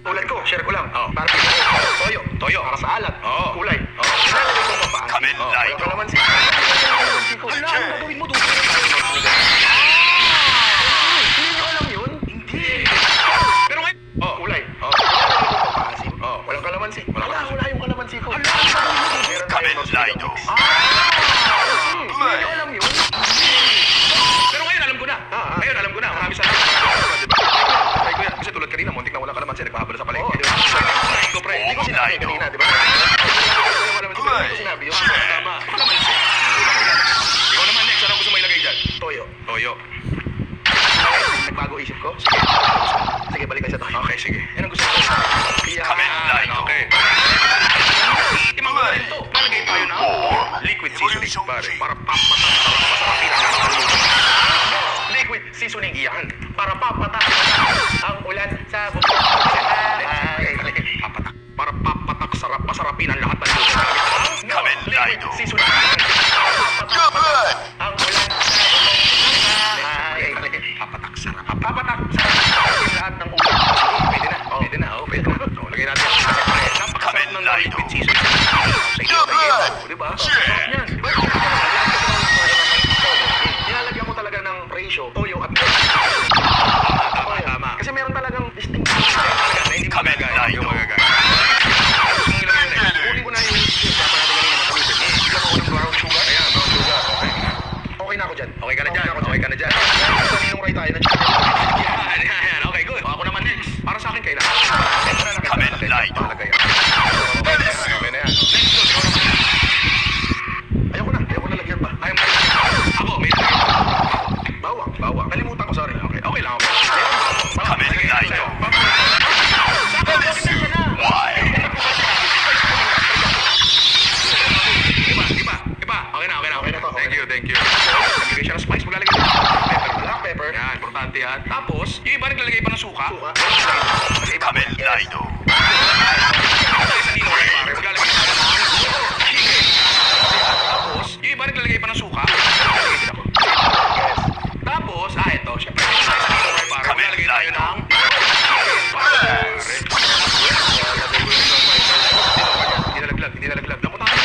Tulad ko, share ko lang. Oh. Para bigyan ko, toyo. Toyo. Para sa alat. Oh. Kulay. Oh. Ilalagay ko pa paasim. Kamen Oh. Lido. Walang kalamansi. Kalamansi ko. Hala, Check. ang gagawin mo doon? Hindi nyo alam yun? Hindi. Pero ngayon, Kulay. Oh. Ilalagay ko pa paasim. Oh. Walang kalamansi. Walang Wala, kalamansi. wala yung kalamansi ko. Hala, ang gagawin mo doon? Meron Kamen tayong Rosemary Lido. mix. Ah! Hindi nyo alam yun? Pero ngayon alam ko na. Ah. Ngayon alam ko na. Marami salamat. Di ba? Try ko yan. Kasi tulad kanina, muntik na wala kalamansi. Nagpahabol sa palengke. Oo. Di ba? So, kunain ko, pre. Hindi ko sinabi Lido. kanina, di ba? Walang kalamansi. Pero hindi ko sinabi yun. Tama. Kalamansi. Ikaw naman next. Ano gusto mo ilagay dyan? Toyo. Toyo. Nagbago isip ko. Sige. Sige, balikan sa toyo. Okay, sige. Yan ang gusto ko. Kamen Lido. Okay. Itimang ko na rin to. Nalagay tayo ng liquid seasoning, pare. Para papasarapin ang nakakaluluto. Liquid seasoning yan. Para papatak ang ulan sa bukod. Papatak. Para papatak sarap, masarapin ang lahat ng luto. Kamen Liquid Lido. seasoning yan. Para papatak ang ulan sa bukod. Papatak sarap. Papatak sa lahat ng ulan. Pwede na. Oh. Pwede na. Oh, pwede na. So, lagay natin. Napakasarap ng Kamen liquid Lido. seasoning. Sa iyo, di ba? Sarap yan. Di ba? Nilalagyan mo talaga ng ratio, toyo at milk. Tama, tama. Kasi meron talagang distinct. Hindi mo Kamen magagaya. Lido. Hindi mo magagaya. Gusto mong ilagay na next? Kunin ko na yung dapat natin kanina matamisin. Bigyan mo ko ng brown sugar. Ayan, brown sugar. Okay. Okay na ako dyan. Okay ka na dyan. ako Okay ka na dyan. Kaninong right tayo na dyan. Yan, yan. Okay, good. O, ako naman next. Para sa akin, kailangan. Kamen Lido. Talaga yan. Okay na yan. Next, go. Ikaw naman. Ayoko na lagyan pa. Ayaw mo. Ako, may lagay. Bawang. Bawang. Kalimutan ko, sorry. Okay, okay lang. Okay. Kamen Lido. Why? Iba. Okay na. Okay na to, okay Thank na. you, thank you. Naglagay siya ng spice. Maglalagay siya ng pepper. Black pepper. Yan, importante yan. Tapos, yung iba naglalagay pa ng suka. Suka. Kasi iba. Kamen Lido. Tayo sa nino, pare. Maglalagay tayo ng chicken. Tapos, yung iba naglalagay pa ng suka. Naglalagay din ako. Yes. Tapos, ito, syempre. Tayo sa nino, pare. Kamen Maglalagay tayo Lido. ng chicken. Pare. Hindi nalaglag. Lamutakin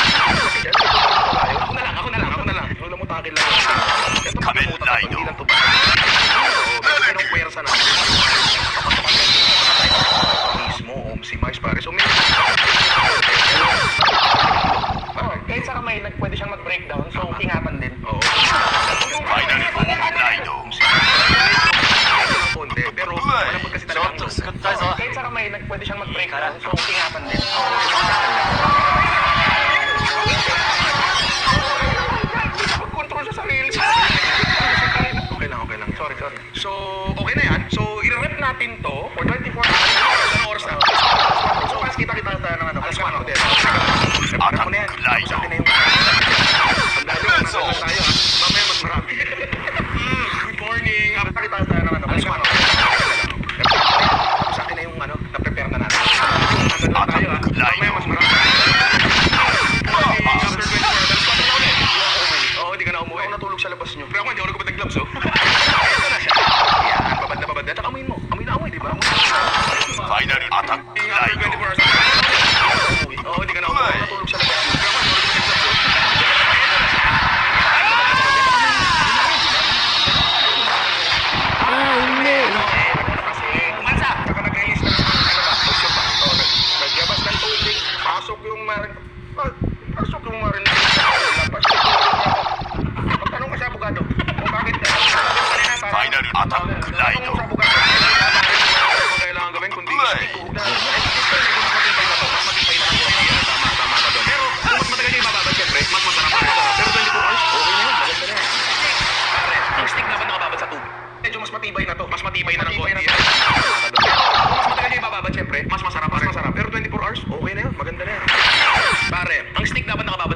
lang. Ako na lang. Lamutakin lang. Ito Kamen pagkamutak ako, Lido. hindi lang tubig. Oo, pero yung puwersa na. Mismo, si Mais, pare. So, may... Kahit sa kamay, pwede siyang mag-breakdown. So, ingatan din. Oo. Finally, Lido. Konti. Pero, malapot kasi talaga ang loob. Kahit sa kamay, pwede siyang mag-breakdown. So, ingatan din. Control sa sarili. Okay lang. Sorry. So, okay na yan. So, i-rep natin to For 24 hours. Anong oras na? So, mas kita tayo ng ano. Alas 4 Alas din. Prepare mo na yan. Atak Lido. Sa akin na yung... Tandaan nyo, nasa lang tayo ha. Mamaya mas marami. Good morning. Kita tayo ng ano. Alas 4. Sa akin na yung ano, na-prepare na natin. Nandun lang tayo ha. Mamaya mas marami. After 24 hours, alas 4 na ulit. Oo, hindi ka na umuwi. Ako natulog sa labas nyo. Pero ako hindi ako nagkupit ng gloves, oh. Ito na siya. Yan, babad na. Tsaka amoy mo. Amoy na amoy, di ba? Finally, Atak After Lido. 24 hours. Oo, hindi ka na umuwi. Ako natulog sa labas nyo. Pero ako hindi ako nagkupit ng gloves, oh. Ito na siya. Kasi, kumansa. Saka nag-release ng ano ba? Audio pa. Oo, naglabas ng tubig. Pasok yung marin. Labas yung tubig. Magtanong ka sa abogado. Kung bakit. Finally, Atak Lido. Sa abogado. Ano kailangan gawin kundi stick to. Tama ka doon. Pero kung mas matagal niya ibababad, syempre, mas masarap. Pero 24 hours, okay na yun. Maganda na yan. Pare, ang stick dapat nakababad sa tubig. Medyo mas matibay na to. Mas matibay na ng Matibay konti na yan. Tama ka doon. Pero kung mas matagal niya ibababad, syempre, mas masarap. Pero 24 hours, okay na yun. Maganda na yan. Pare, ang stick dapat nakababad